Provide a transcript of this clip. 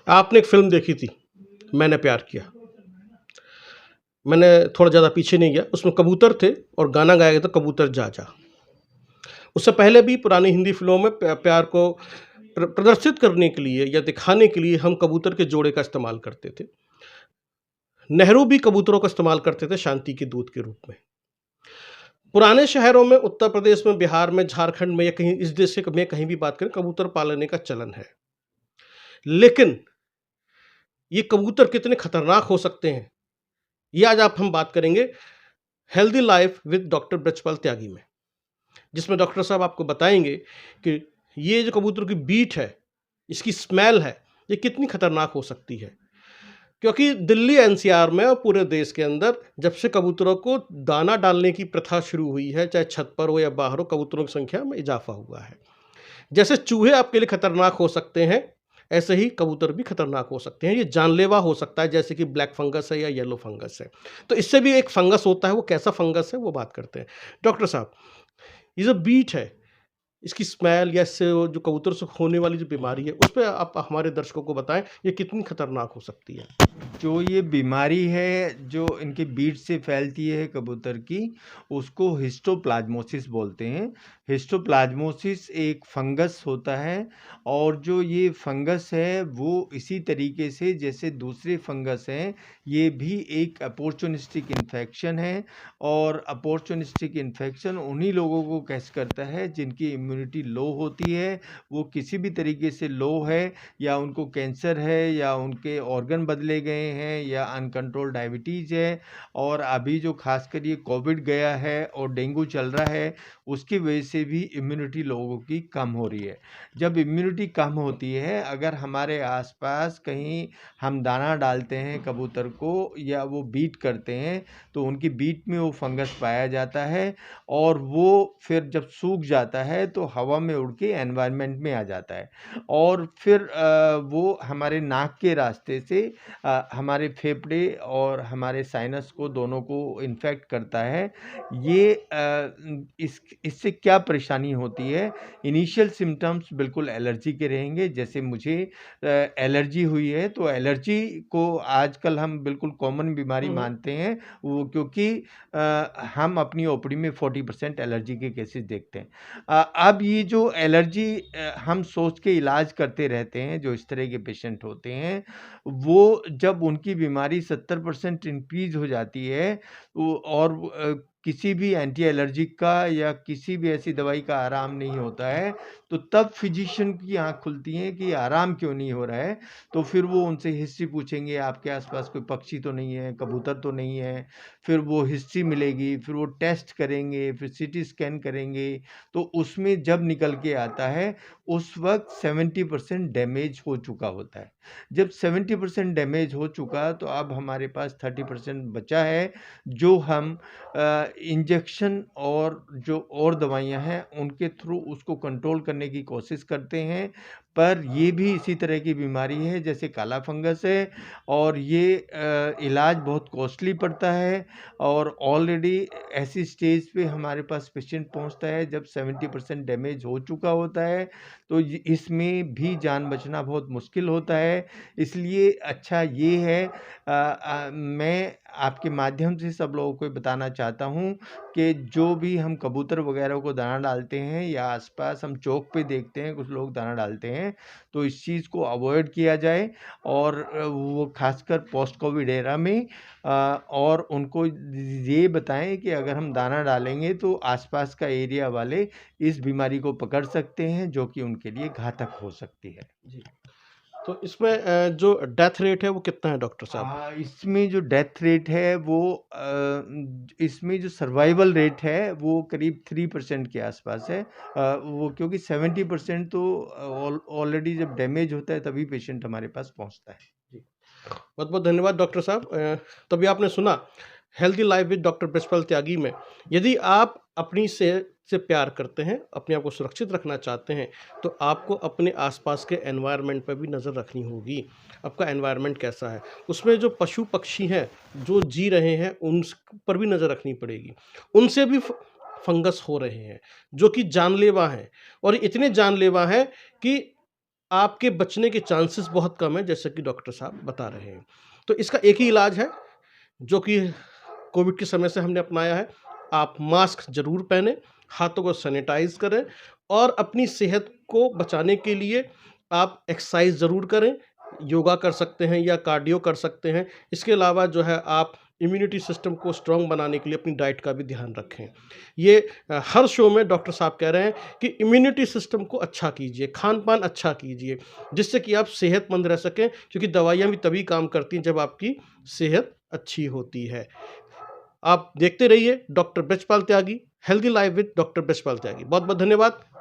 आपने एक फ़िल्म देखी थी, मैंने प्यार किया। मैंने थोड़ा ज़्यादा पीछे नहीं गया, उसमें कबूतर थे और गाना गाया गया था कबूतर जा जा। उससे पहले भी पुरानी हिंदी फ़िल्मों में प्यार को प्रदर्शित करने के लिए या दिखाने के लिए हम कबूतर के जोड़े का इस्तेमाल करते थे। नेहरू भी कबूतरों का इस्तेमाल करते थे शांति के दूत के रूप में। पुराने शहरों में, उत्तर प्रदेश में, बिहार में, झारखंड में या कहीं इस देश से में कहीं भी बात करें, कबूतर पालने का चलन है। लेकिन ये कबूतर कितने खतरनाक हो सकते हैं, ये आज आप हम बात करेंगे healthy life with doctor Brajpal Tyagi में, जिसमें डॉक्टर साहब आपको बताएंगे कि ये जो कबूतर की बीट है, इसकी स्मेल है, ये कितनी खतरनाक हो सकती है। क्योंकि दिल्ली एनसीआर में और पूरे देश के अंदर जब से कबूतरों को दाना डालने की प्रथा शुरू हुई है, चाहे छत पर हो या बाहर हो, कबूतरों की संख्या में इजाफा हुआ है। जैसे चूहे आपके लिए खतरनाक हो सकते हैं, ऐसे ही कबूतर भी खतरनाक हो सकते हैं। ये जानलेवा हो सकता है, जैसे कि ब्लैक फंगस है या येलो फंगस है। तो इससे भी एक फंगस होता है, वो कैसा फंगस है वो बात करते हैं। डॉक्टर साहब, ये जो बीट है, इसकी स्मेल या इससे वो जो कबूतर से होने वाली जो बीमारी है, उस पे आप हमारे दर्शकों को बताएं, ये कितनी खतरनाक हो सकती है। जो ये बीमारी है जो इनके बीट से फैलती है कबूतर की, उसको हिस्टोप्लाज्मोसिस बोलते हैं। हिस्टोप्लाज्मोसिस एक फंगस होता है और जो ये फंगस है वो इसी तरीके से जैसे दूसरे फंगस हैं, ये भी एक अपॉर्चुनिस्टिक इन्फेक्शन है। और अपॉर्चुनिस्टिक इन्फेक्शन उन्हीं लोगों को कैच करता है जिनकी इम्यूनिटी लो होती है, वो किसी भी तरीके से लो है, या उनको कैंसर है, या उनके ऑर्गन बदले गए हैं, या अनकंट्रोल डायबिटीज़ है। और अभी जो खासकर ये कोविड गया है और डेंगू चल रहा है, उसकी वजह से भी इम्यूनिटी लोगों की कम हो रही है। जब इम्यूनिटी कम होती है, अगर हमारे आसपास कहीं हम दाना डालते हैं कबूतर को या वो बीट करते हैं, तो उनकी बीट में वो फंगस पाया जाता है और वो फिर जब सूख जाता है तो हवा में उड़ के एनवायरनमेंट में आ जाता है और फिर वो हमारे नाक के रास्ते से हमारे फेफड़े और हमारे साइनस को दोनों को इन्फेक्ट करता है। ये इससे क्या परेशानी होती है? इनिशियल सिम्टम्स बिल्कुल एलर्जी के रहेंगे। जैसे मुझे एलर्जी हुई है, तो एलर्जी को आजकल हम बिल्कुल कॉमन बीमारी मानते हैं, वो क्योंकि हम अपनी ओपीडी में 40% एलर्जी के केसेस देखते हैं। अब ये जो एलर्जी हम सोच के इलाज करते रहते हैं, जो इस तरह के पेशेंट होते हैं, वो जब उनकी बीमारी 70% इंक्रीज़ हो जाती है, और किसी भी एंटी एलर्जिक का या किसी भी ऐसी दवाई का आराम नहीं होता है, तो तब फिजिशियन की आँख खुलती है कि आराम क्यों नहीं हो रहा है। तो फिर वो उनसे हिस्ट्री पूछेंगे, आपके आस-पास कोई पक्षी तो नहीं है, कबूतर तो नहीं है। फिर वो हिस्ट्री मिलेगी, फिर वो टेस्ट करेंगे, फिर सीटी स्कैन करेंगे, तो उसमें जब निकल के आता है, उस वक़्त 70% डैमेज हो चुका होता है। जब 70% डैमेज हो चुका, तो अब हमारे पास 30% बचा है, जो हम इंजेक्शन और जो और दवाइयाँ हैं, उनके थ्रू उसको कंट्रोल करने की कोशिश करते हैं। पर ये भी इसी तरह की बीमारी है जैसे काला फंगस है, और ये इलाज बहुत कॉस्टली पड़ता है। और ऑलरेडी ऐसी स्टेज पे हमारे पास पेशेंट पहुंचता है जब 70% डैमेज हो चुका होता है, तो इसमें भी जान बचना बहुत मुश्किल होता है। इसलिए अच्छा ये है, मैं आपके माध्यम से सब लोगों को बताना चाहता हूँ कि जो भी हम कबूतर वगैरह को दाना डालते हैं या आसपास हम चौक पे देखते हैं कुछ लोग दाना डालते हैं, तो इस चीज़ को अवॉइड किया जाए। और वो खासकर पोस्ट कोविड एरा में और उनको ये बताएं कि अगर हम दाना डालेंगे तो आसपास का एरिया वाले इस बीमारी को पकड़ सकते हैं, जो कि उनके लिए घातक हो सकती है। जी। तो इसमें जो डेथ रेट है वो कितना है डॉक्टर साहब? इसमें जो डेथ रेट है वो इसमें जो सर्वाइवल रेट है वो करीब 3% के आसपास है। वो क्योंकि 70% तो ऑलरेडी जब डैमेज होता है तभी पेशेंट हमारे पास पहुंचता है। जी। बहुत बहुत धन्यवाद डॉक्टर साहब। तभी आपने सुना healthy life with doctor Brajpal Tyagi में, यदि आप अपनी सेहत से प्यार करते हैं, अपने आप को सुरक्षित रखना चाहते हैं, तो आपको अपने आसपास के एनवायरनमेंट पर भी नज़र रखनी होगी। आपका एनवायरनमेंट कैसा है, उसमें जो पशु पक्षी हैं जो जी रहे हैं उन पर भी नज़र रखनी पड़ेगी। उनसे भी फंगस हो रहे हैं जो कि जानलेवा हैं, और इतने जानलेवा हैं कि आपके बचने के चांसेस बहुत कम है, जैसे कि डॉक्टर साहब बता रहे हैं। तो इसका एक ही इलाज है, जो कि कोविड के समय से हमने अपनाया है। आप मास्क ज़रूर पहनें, हाथों को सैनिटाइज़ करें और अपनी सेहत को बचाने के लिए आप एक्सरसाइज़ ज़रूर करें। योगा कर सकते हैं या कार्डियो कर सकते हैं। इसके अलावा जो है आप इम्यूनिटी सिस्टम को स्ट्रॉन्ग बनाने के लिए अपनी डाइट का भी ध्यान रखें। ये हर शो में डॉक्टर साहब कह रहे हैं कि इम्यूनिटी सिस्टम को अच्छा कीजिए, खान-पान अच्छा कीजिए, जिससे कि आप सेहतमंद रह सकें, क्योंकि दवाइयाँ भी तभी काम करती हैं जब आपकी सेहत अच्छी होती है। आप देखते रहिए doctor Brajpal Tyagi, healthy life with doctor Brajpal Tyagi. बहुत-बहुत धन्यवाद।